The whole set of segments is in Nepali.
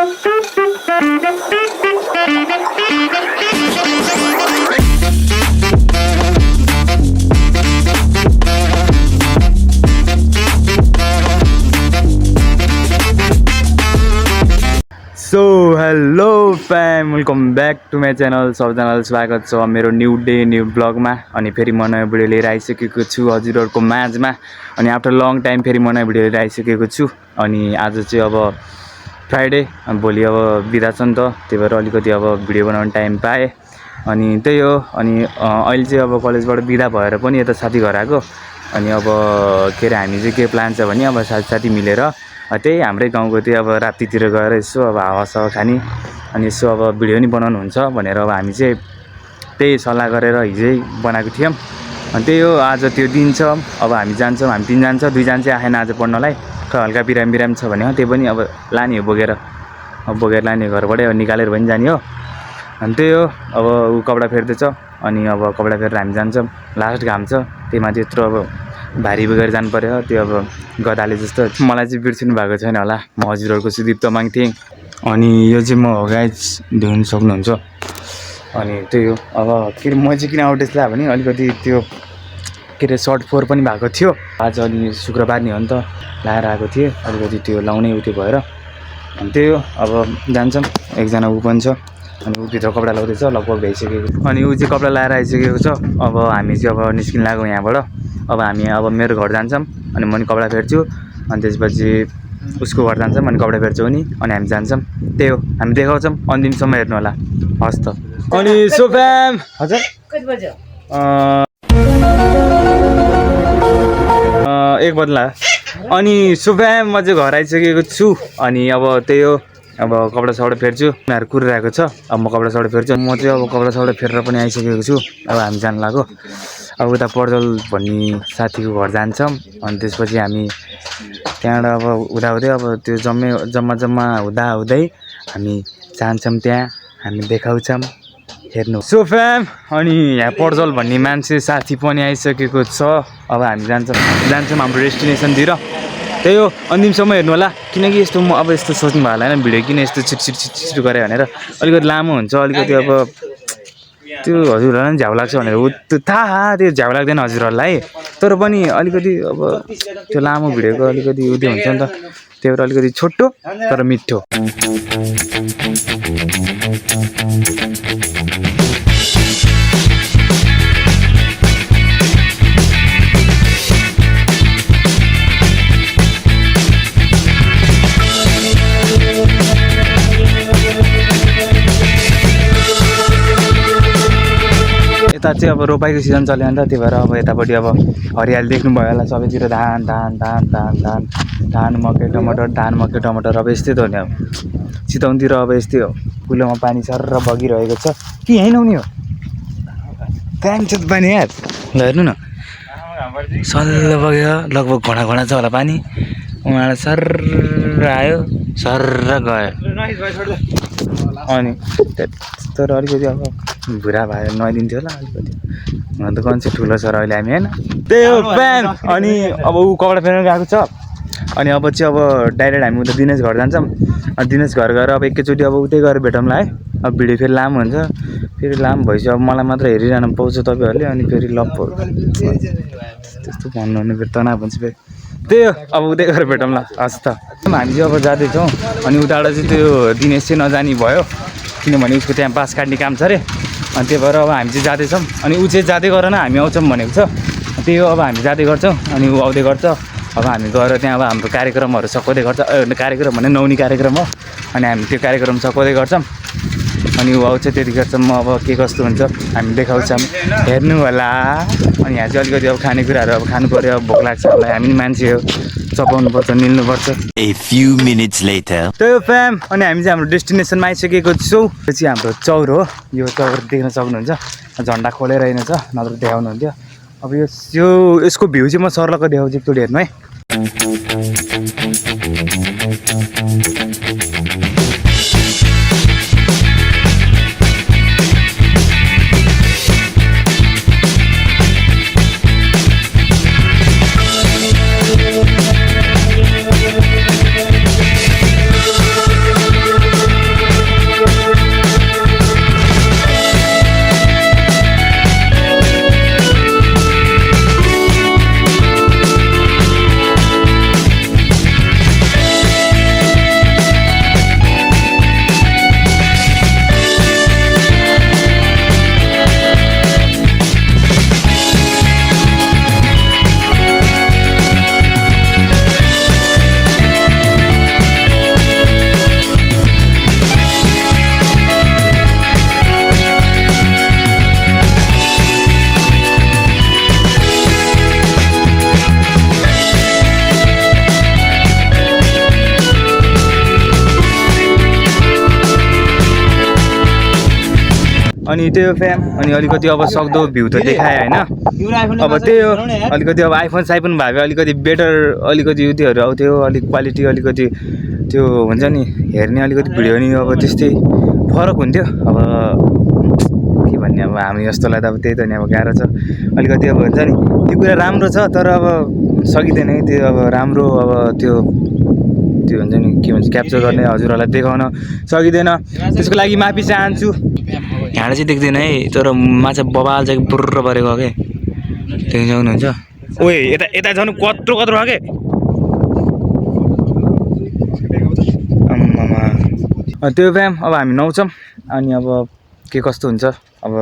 So hello fam, welcome back to my channel. सबैजनालाई स्वागत छ मेरो न्यू डे न्यू ब्लगमा। अनि फेरि म नयाँ भिडियो लिएर आइसकेको छु हजुरहरूको माझमा। अनि आफ्टर लङ टाइम फेरि म नयाँ भिडियो लिएर आइसकेको छु। अनि आज चाहिँ अब फ्राइडे, भोलि अब बिदा छ नि त, त्यही भएर अलिकति अब भिडियो बनाउने टाइम पाएँ। अनि त्यही हो। अनि अहिले चाहिँ अब कलेजबाट बिदा भएर पनि यता साथी घर आएको। अनि अब के अरे हामी चाहिँ के प्लान छ भने अब साथी मिलेर त्यही हाम्रै गाउँको त्यही अब रातितिर गएर यसो अब हावासावा खाने, अनि यसो अब भिडियो नि बनाउनु हुन्छ भनेर अब हामी चाहिँ त्यही सल्लाह गरेर हिजै बनाएको थियौँ। अनि त्यही हो, आज त्यो दिन छ। अब हामी जान्छौँ, हामी 3 जान्छ, 2 जना चाहिँ आएन आज पढ्नलाई। हल्का बिराम छ भने त्यही पनि अब लाने हो, बोकेर लाने घरबाटै अब निकालेर पनि जाने हो। अनि त्यही हो। अब ऊ कपडा फेर्दैछ, अनि अब कपडा फेरेर हामी जान्छौँ। लास्ट घाम छ, त्यही माथि यत्रो अब भारी बोकेर जानु पर्यो। त्यो अब गदाले जस्तो। मलाई चाहिँ बिर्सिनु भएको छैन होला, म हजुरहरूको सुदीप तामाङ थिएँ। अनि यो चाहिँ म हो गाइज, देख्न सक्नुहुन्छ। अनि त्यही हो। अब के अरे म चाहिँ किन आउटेज ला भने अलिकति त्यो के अरे सर्ट 4 पनि भएको थियो आज। अनि शुक्रबार नि हो नि त, लाएर आएको थिएँ, अलिकति त्यो लाउने उत्यो भएर। अनि त्यही हो। अब जान्छौँ, एकजना ऊ पनि छ, अनि ऊ भित्र कपडा लाउँदैछ, लगभग भइसकेको। अनि ऊ चाहिँ कपडा लाएर आइसकेको छ। अब हामी चाहिँ अब निस्किन लाग्यो यहाँबाट। अब हामी अब मेरो घर जान्छौँ, अनि म नि कपडा फेर्छु, अनि त्यसपछि उसको घर जान्छौँ, अनि कपडा फेर्छौँ नि, अनि हामी जान्छौँ। त्यही हो, हामी देखाउँछौँ, अन्तिमसम्म हेर्नु होला। हस् त। अनि सो फ्याम, हजुर कति बज्यो? 1 बज्ला। अनि सो फ्याम, म चाहिँ घर आइसकेको छु। अनि अब त्यही हो, अब कपडा सपडा फेर्छु। उनीहरू कुरिरहेको छ, अब म कपडा सपडा फेर्छु। म चाहिँ अब कपडा सपडा फेरेर पनि आइसकेको छु। अब हामी जानु लाग्यो। अब उता पर्जल भन्ने साथीको घर जान्छौँ। अनि त्यसपछि हामी त्यहाँबाट अब हुँदै अब त्यो जम्मा हुँदै हामी जान्छौँ, त्यहाँ हामी देखाउँछौँ, हेर्नु। सो फ्याम, अनि यहाँ पर्जल भन्ने मान्छे साथी पनि आइसकेको छ। अब हामी जान्छौँ हाम्रो डेस्टिनेसनतिर। त्यही हो, अन्तिमसम्म हेर्नु होला। किनकि यस्तो म अब यस्तो सोच्नु भयो होइन, भिडियो किन यस्तो छिटो गरेँ भनेर। अलिकति लामो हुन्छ, अलिकति अब त्यो हजुरहरूलाई पनि झ्याउ लाग्छ भनेर त्यो थाहा, त्यो झ्याउ लाग्दैन हजुरहरूलाई। तर पनि अलिकति अब त्यो लामो भिडियोको अलिकति उयो हुन्छ नि त, त्यही भएर अलिकति छोटो तर मिठो। यता चाहिँ अब रोपाइको सिजन चल्यो नि त, त्यही भएर अब यतापट्टि अब हरियाली देख्नुभयो होला सबैतिर। धान मकै टमाटर अब यस्तै त हो नि। अब चितवनतिर अब यस्तै हो, कुलोमा पानी सरर बगिरहेको छ कि यहीँ नहुने हो टाइम छ पानी यार। ल हेर्नु न, सल्ल बग्यो, लगभग घोडा छ होला पानी। उहाँबाट सर्र आयो, सर्र गयो। अनि तर अलिकति अब बुढा भएर नुहाइदिन्थ्यो होला अलिकति। अन्त कन्छ ठुलो छ र अहिले हामी होइन। त्यही हो फ्यान। अनि अब ऊ कपडा फेर्न गएको छ। अनि अब चाहिँ अब डाइरेक्ट हामी उता दिनेश घर जान्छौँ। अनि दिनेश घर गएर अब एकैचोटि अब उतै गएर भेटौँला है। अब भिडियो फेरि लामो हुन्छ, फेरि लामो भएपछि अब मलाई मात्र हेरिरहनु पाउँछ तपाईँहरूले। अनि फेरि लपहरू त्यस्तो भन्नुहुने फेरि तनाव हुन्छ फेरि। त्यही हो, अब उतै गएर भेटौँला। हस् त। हामी चाहिँ अब जाँदैछौँ। अनि उताबाट चाहिँ त्यो दिनेश चाहिँ नजानी भयो, किनभने उसको त्यहाँ पास काट्ने काम छ अरे। अनि त्यही भएर अब हामी चाहिँ जाँदैछौँ। अनि ऊ चाहिँ जाँदै गर न, हामी आउँछौँ भनेको छ। त्यही हो, अब हामी जाँदै गर्छौँ, अनि ऊ आउँदै गर्छ। अब हामी गएर त्यहाँ अब हाम्रो कार्यक्रमहरू सघाउँदै गर्छ। कार्यक्रम भने नुहाउने कार्यक्रम हो। अनि हामी त्यो कार्यक्रम सघाउँदै गर्छौँ। अनि ऊ आउँछ, त्यतिखेरसम्म अब के कस्तो हुन्छ हामी देखाउँछौँ, हेर्नु होला। अनि यहाँ चाहिँ अलिकति अब खानेकुराहरू अब खानु पऱ्यो, अब भोक लाग्छ हामीलाई, हामी नि मान्छे हो, चपाउनुपर्छ, निल्नुपर्छ। A few minutes later. त्यही हो फ्याम। अनि हामी चाहिँ हाम्रो डेस्टिनेसनमा आइसकेको छौँ। यो चाहिँ हाम्रो चौर हो। यो चौर देख्न सक्नुहुन्छ, झन्डा खोलेर हिँड्छ, नत्र देखाउनुहुन्थ्यो। अब यसको भ्यू चाहिँ म सर्लको देखाउँछु, एकचोटि हेर्नु है। अनि त्यो फ्याम अनि अलिकति अब सक्दो भ्यू त देखाएँ होइन अब त्यही हो अलिकति अब आइफोन साइफोन भए अलिकति बेटर अलिकति त्योहरू आउँथ्यो अलिक क्वालिटी अलिकति त्यो हुन्छ नि हेर्ने अलिकति भिडियो नि अब त्यस्तै फरक हुन्थ्यो अब के भन्ने अब हामी जस्तोलाई त अब त्यही त नि अब गाह्रो छ अलिकति अब हुन्छ नि त्यो कुरा राम्रो छ तर अब सकिँदैन है त्यो अब राम्रो अब त्यो हुन्छ नि के भन्छ क्याप्चर गर्ने हजुरहरूलाई देखाउन सकिँदैन त्यसको लागि माफी चाहन्छु यहाँबाट चाहिँ देख्दैन है तर माछा बबाल चाहिँ पुर्र परेको के देख्न सक्नुहुन्छ ओए यता यता झन् कत्रो कत्रो के आम्मामा त्यो फ्याम अब हामी नुहाउँछौँ अनि अब के कस्तो हुन्छ अब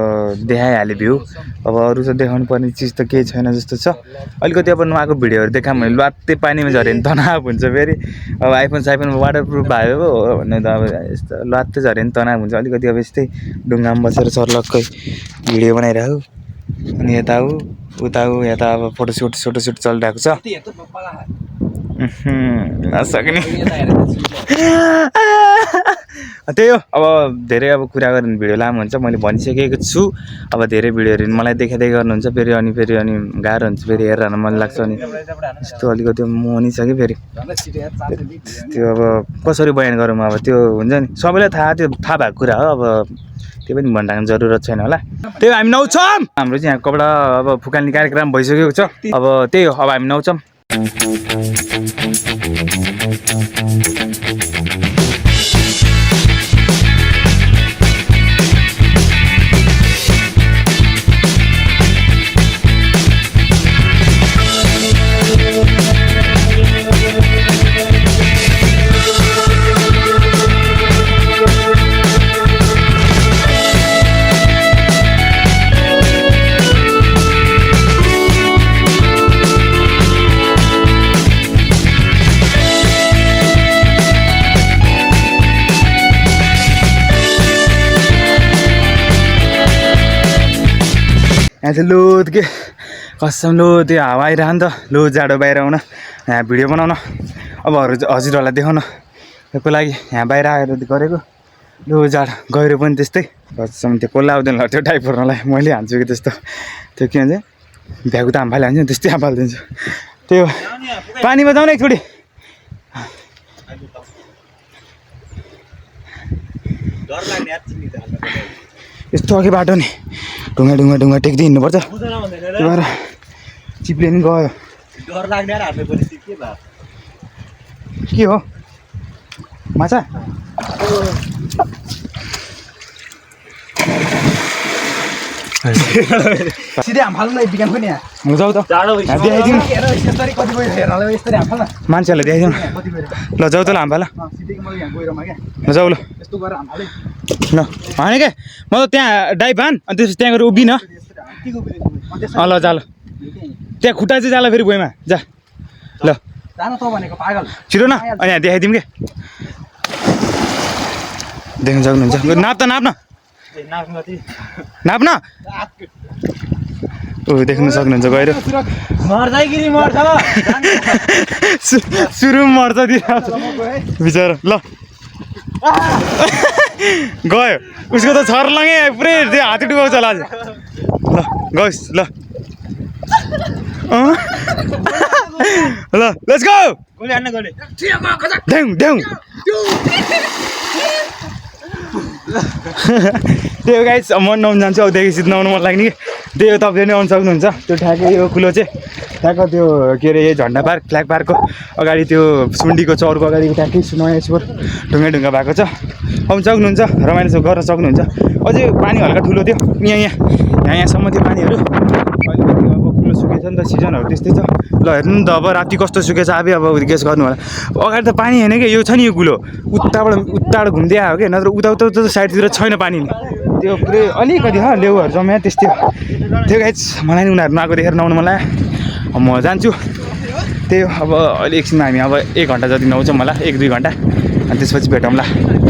देखाइहाल्यो भ्यू अब अरू त देखाउनु पर्ने चिज त केही छैन जस्तो छ अलिकति अब नुहाएको भिडियोहरू देखाऊँ भने लात्ते पानीमा झऱ्यो भने तनाव हुन्छ फेरि अब आइफोन साइफोन वाटरप्रुफ भयो भने त अब यस्तो लात्ते झऱ्यो भने तनाव हुन्छ अलिकति अब यस्तै ढुङ्गामा बसेर सर्लक्कै भिडियो बनाइरहेको अनि यता हो उता हो यता अब फोटोसुट चलिरहेको छ नसक्ने त्यही हो अब धेरै अब कुरा गर्ने भिडियो लामो हुन्छ मैले भनिसकेको छु अब धेरै भिडियोहरू मलाई देखाइँदै गर्नुहुन्छ फेरि अनि गाह्रो हुन्छ फेरि हेरेर मन लाग्छ अनि यस्तो अलिकति मोहनी छ कि फेरि त्यो अब कसरी बयान गरौँ अब त्यो हुन्छ नि सबैलाई त्यो थाहा भएको कुरा हो अब त्यो पनि भनिराख्नु जरुरत छैन होला त्यही हामी नुहाउँछौँ हाम्रो चाहिँ यहाँ कपडा अब फुकाल्ने कार्यक्रम भइसकेको छ अब त्यही हो अब हामी नुहाउँछौँ यहाँ चाहिँ लो के कसम लो त्यो हावा आइरह नि त लो जाडो बाहिर आउन यहाँ भिडियो बनाउन अब हजुरहरूलाई देखाउन त्यसको लागि यहाँ बाहिर आएर गरेको लो जाडो गहिरो पनि त्यस्तै कसम त्यो कसलाई आउँदैन होला त्यो टाइपहरूलाई मैले हान्छु कि त्यस्तो त्यो के भन्छ भ्यागु त हाम्फाले हान्छ नि त्यस्तै हाम्फालिदिन्छु त्यो पानीमा जाउँ न एकचोटि यस्तो अघि बाटो नि ढुङ्गा टेक्दै हिँड्नुपर्छ त्यो भएर चिप्ले नि गयो डर लाग्ने के हो माछा सिधै हाम फाल्नु न बिहान पनि यहाँ जाऊ त देखाइदिउँ मान्छेहरूलाई देखाइदिउँ ल जाऊ त ल हाम्फा ल जाऊ ल ल होइन क्या म त त्यहाँ डाइभ हान अनि त्यसपछि त्यहाँ गएर उभिन ल जा ल त्यहाँ खुट्टा चाहिँ जाला फेरि भुइँमा जा ल छिटो न अनि यहाँ देखाइदिउँ के देख्न सक्नुहुन्छ नाप्न ओ देख्न सक्नुहुन्छ गएर सुरु मर्छ बिचरा ल गयो उसको त छर्लङै पुरै त्यो हात डुबाउँछ होला आज ल गयोस् ल ल लेट्स गो देऊ त्यो गाइस म नुहाउनु जान्छु अब देखि नुहाउनु मन लाग्ने कि त्यो तपाईँले नै आउनु सक्नुहुन्छ त्यो ठ्याक्कै यो कुलो चाहिँ ठ्याक्क त्यो के अरे झन्डा पार्क फ्ल्याग पार्कको अगाडि त्यो सुन्डीको चौरको अगाडि ठ्याक्कै नयाँ स्पोर ढुङ्गा भएको छ आउनु सक्नुहुन्छ रमाइलो गर्न सक्नुहुन्छ अझै पानी हल्का ठुलो थियो यहाँसम्म थियो पानीहरू अलिकति अब कुलो सुकेछ नि त सिजनहरू त्यस्तै छ ल हेर्नु नि त अब राति कस्तो सुकेछ अब गेस गर्नु होला अगाडि त पानी होइन कि यो छ नि यो कुलो उताबाट घुम्दै आयो कि नत्र उता साइडतिर छैन पानी नि त्यो पुरै अलिकति लेउहरू जम्या त्यस्तै त्यो गाइस मलाई नि उनीहरू नआएको देखेर नुहाउनु मन लाग्यो म जान्छु त्यही हो अब अहिले एकछिनमा हामी अब 1 घन्टा जति नुहाउँछौँ होला 1-2 घन्टा अनि त्यसपछि भेटौँला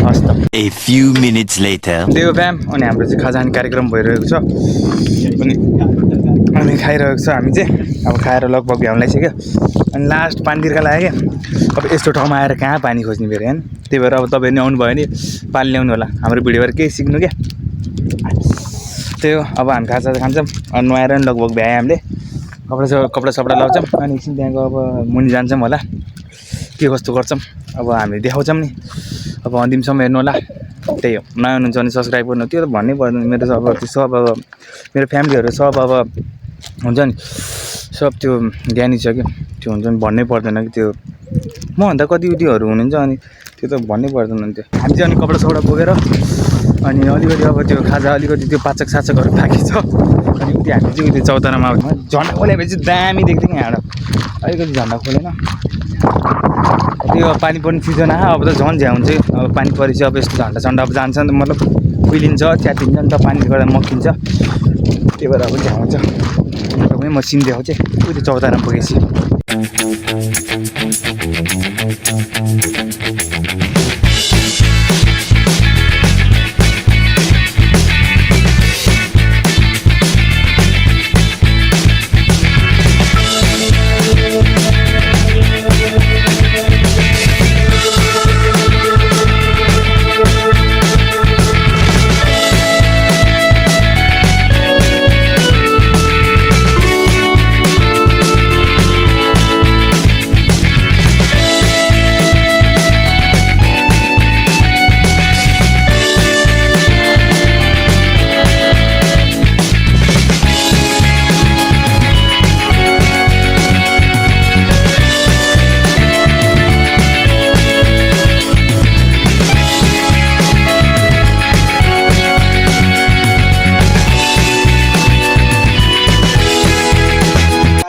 हस् त A few minutes later. त्यो फ्याम अनि हाम्रो चाहिँ खाजा खाने कार्यक्रम भइरहेको छ अनि खाइरहेको छ हामी चाहिँ अब खाएर लगभग भ्याउनु लागिसक्यो अनि लास्ट पानी तिर्खा लाग्यो क्या अब यस्तो ठाउँमा आएर कहाँ पानी खोज्ने फेरि होइन त्यही भएर अब तपाईँहरू नि आउनुभयो भने पानी ल्याउनु होला हाम्रो भिडियोबाट केही सिक्नु क्या त्यही हो अब हामी खाजा खान्छौँ अनि नुहाएर नि लगभग भ्याए हामीले कपडा सपडा लगाउँछौँ अनि एकछिन त्यहाँको अब मुनि जान्छौँ होला के कस्तो गर्छौँ अब हामीले देखाउँछौँ नि अब अन्तिमसम्म हेर्नु होला त्यही हो नयाँ हुनुहुन्छ भने सब्सक्राइब गर्नु त्यो त भन्नै पर्दैन मेरो सब त्यो सब अब मेरो फ्यामिलीहरू सब अब हुन्छ नि सब त्यो ज्ञानी छ कि त्यो हुन्छ नि भन्नै पर्दैन कि त्यो मभन्दा कति उतिहरू हुनुहुन्छ अनि त्यो त भन्नै पर्दैन त्यो हामी चाहिँ अनि कपडा सपडा बोकेर अनि अलिकति अब त्यो खाजा अलिकति त्यो पाचक साचकहरू बाँकी छ अनि उति हामी चाहिँ उति चौतारामा झन्डा खोलेपछि दामी देख्थ्यो नि यहाँबाट अलिकति झन्डा खोलेन त्यो पानी पर्ने सिजन आयो अब त झन् झ्या हुन्छ अब पानी परेपछि अब यस्तो झन्डा झन्डा अब जान्छ नि त मतलब उइलिन्छ च्यातिन्छ नि त पानीले गर्दा मक्किन्छ त्यही भएर अब झ्या हुन्छ म सिन देखाउँछु उति चौतारामा पुगेपछि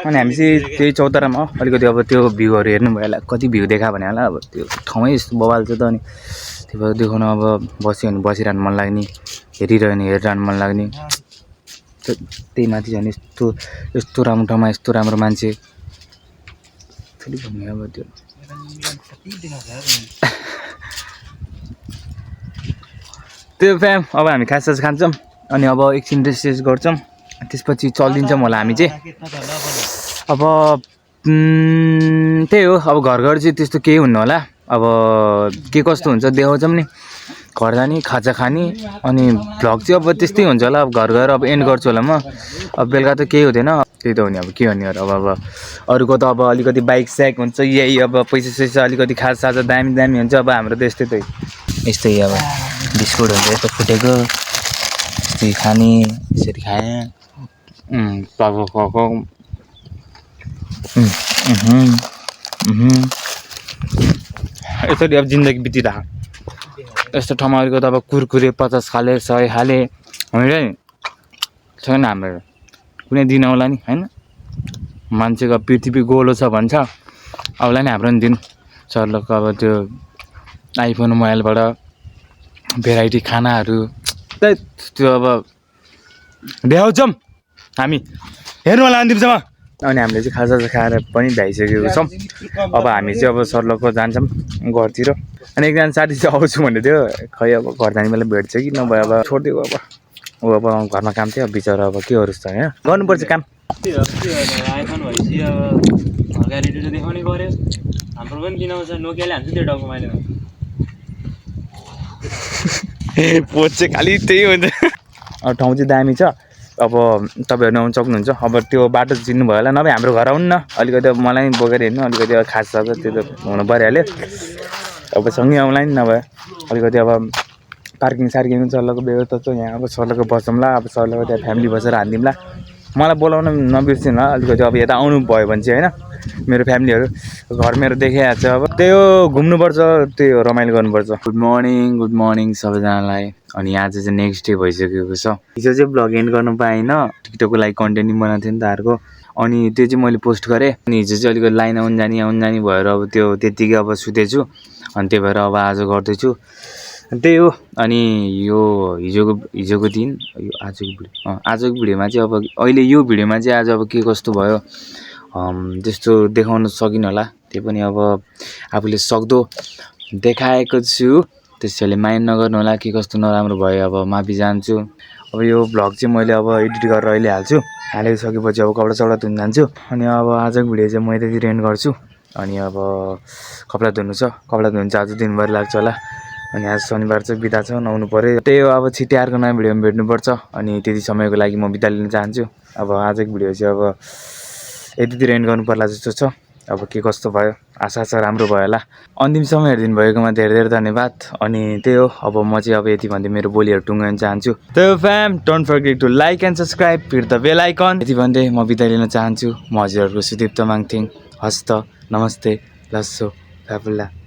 अनि हामी चाहिँ त्यही चौतारामा हो अलिकति अब त्यो भ्यूहरू हेर्नु भयो होला कति भ्यू देखा भने होला अब त्यो ठाउँै यस्तो बवाल छ त अनि त्यो भएर देखाउन अब बस्यो भने बसिरहनु मन लाग्ने हेरिरह्यो भने हेरिरहनु मन लाग्ने त्यही माथि झन् यस्तो यस्तो राम्रो ठाउँमा यस्तो राम्रो मान्छे फेरि भन्ने अब त्यो त्यो फ्याम अब हामी खाजा खान्छौँ अनि अब एकछिन रेस्ट गर्छौँ त्यसपछि चलिदिन्छौँ होला हामी चाहिँ अब त्यही हो अब घर घर चाहिँ त्यस्तो केही हुन्न होला अब के कस्तो हुन्छ देखाउँछौँ नि घर जाने खाजा खाने अनि भ्लग चाहिँ अब त्यस्तै हुन्छ होला अब घर गएर अब एन्ड गर्छु होला म अब बेलुका त केही हुँदैन त्यही त हो नि अब के भन्ने अब अरूको त अब अलिकति बाइक स्याक हुन्छ यही अब पैसा सैसा अलिकति खाजा दामी दामी हुन्छ अब हाम्रो त यस्तै त यस्तै अब बिस्कुट हुन्छ यस्तो फुटेको यस्तै खाने यसरी खाएँ यसरी अब जिन्दगी बितिरहेको यस्तो ठाउँमा अलिकति अब कुरकुरे 50 खाले 100 खाले होइन नि छैन हाम्रो कुनै दिन आउला नि होइन मान्छेको पृथ्वी गोलो छ भन्छ आउला नि हाम्रो नि दिन सर्लको अब त्यो आइफोन मोबाइलबाट भेराइटी खानाहरू त्यो अब देखाउँछौँ हामी हेर्नु होला अन्तिमसम्म अनि हामीले चाहिँ खाजा खाएर पनि भ्याइसकेको छौँ अब हामी चाहिँ अब सर्लको जान्छौँ घरतिर अनि एकजना साथी चाहिँ आउँछु भन्दै थियो खै अब घर जाने बेला भेट्छ कि नभए अब छोडिदिएको अब घरमा काम थियो अब बिचरा अब के गरोस् त होइन गर्नुपर्छ काम आइफोन भएपछि अब क्वालिटी त देखाउनै पर्यो हाम्रो पनि किनाउँछ नोकियाले हान्छ त्यो टाउको मैले पोच चाहिँ खालि त्यही हुन्छ अब ठाउँ चाहिँ दामी छ अब तपाईँहरू आउनु सक्नुहुन्छ अब त्यो बाटो चिन्नु भयो होला नभए हाम्रो घर आउनु न अलिकति अब मलाई बोकेर हिँड्नु अलिकति अब खास छ त्यो त हुनु परिहाल्यो अब सँगै आउँला नि नभए अलिकति अब पार्किङ सार्किङ सर्लको व्यवस्था छ यहाँ अब सर्लको बसौँला अब सर्लको त्यहाँ फ्यामिली बसेर हानिदिउँला मलाई बोलाउन नबिर्सिनु होला अलिकति अब यता आउनु भयो भने चाहिँ होइन मेरो फ्यामिलीहरू घर मेरो देखिहाल्छ अब त्यही हो घुम्नुपर्छ त्यही हो रमाइलो गर्नुपर्छ गुड मर्निङ सबैजनालाई अनि आज चाहिँ नेक्स्ट डे भइसकेको छ हिजो चाहिँ भ्लग एन्ड गर्नु पाएन टिकटकको लागि कन्टेन्ट बनाएको थिएँ नि त अर्को अनि त्यो चाहिँ मैले पोस्ट गरेँ अनि हिजो चाहिँ अलिकति लाइन आउनु जाने भएर अब त्यो त्यत्तिकै अब सुतेछु अनि त्यही भएर अब आज गर्दैछु त्यही हो अनि यो हिजोको दिन यो आजको भिडियोमा चाहिँ अब अहिले यो भिडियोमा चाहिँ आज अब के कस्तो भयो त्यस्तो देखाउन सकिनँ होला त्यही पनि अब आफूले सक्दो देखाएको छु त्यसैले माइन्ड नगर्नु होला के कस्तो नराम्रो भयो अब माफी चाहन्छु अब यो भ्लग चाहिँ मैले अब एडिट गरेर अहिले हाल्छु हालिसकेपछि अब कपडा सपडा धुन जान्छु अनि अब आजको भिडियो चाहिँ म यतातिर एन्ड गर्छु अनि अब कपडा धुनु छ कपडा धुनु चाहिँ आज दिनभरि लाग्छ होला अनि आज शनिबार चाहिँ बिदा छ, नआउनु पऱ्यो। त्यही हो, अब छिट्टै अर्को नयाँ भिडियोमा भेट्नुपर्छ। अनि त्यति समयको लागि म बिदा लिन चाहन्छु। अब आजको भिडियो चाहिँ अब यतितिर एन्ड गर्नु पर्ला जस्तो छ। अब के कस्तो भयो, आशा छ राम्रो भयो होला। अन्तिमसम्म हेरिदिनु भएकोमा धेरै धेरै धन्यवाद। अनि त्यही हो, अब म चाहिँ अब यति भन्दै मेरो बोलीहरू टुङ्गाउन चाहन्छु। त्यही हो fam, don't forget to like and subscribe, hit the bell icon. यति भन्दै म बिदा लिन चाहन्छु। म हजुरहरूको सुदीप तामाङ थिङ। हस्त, नमस्ते, लस्सो, फ्याफुल्ला।